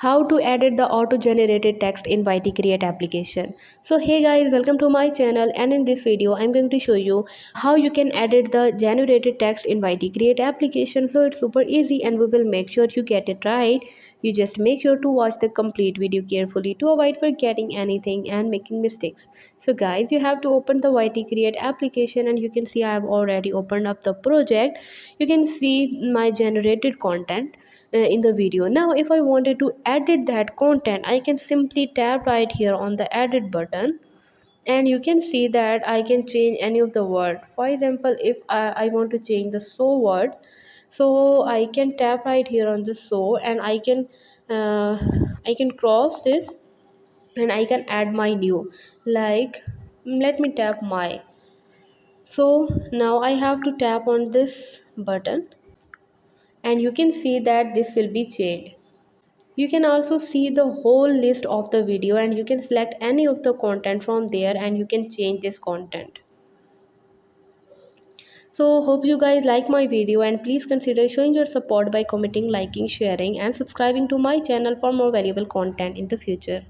how to edit the auto generated text in YT Create application. So hey guys, welcome to my channel, and in this video I'm going to show you how you can edit the generated text in YT Create application. So it's super easy and we will make sure you get it right. You just make sure to watch the complete video carefully to avoid forgetting anything and making mistakes. So guys, you have to open the YT Create application, and you can see I have already opened up the project. You can see my generated content in the video. Now if I wanted to edit that content, I can simply tap right here on the edit button, and you can see that I can change any of the word. For example, if I want to change the so word, so I can tap right here on the so, and uh, I can cross this, and I can add my new, like let me tap my. So now I have to tap on this button, and you can see that this will be changed. You can also see the whole list of the video, and you can select any of the content from there, and you can change this content. So hope you guys like my video, and please consider showing your support by commenting, liking, sharing and subscribing to my channel for more valuable content in the future.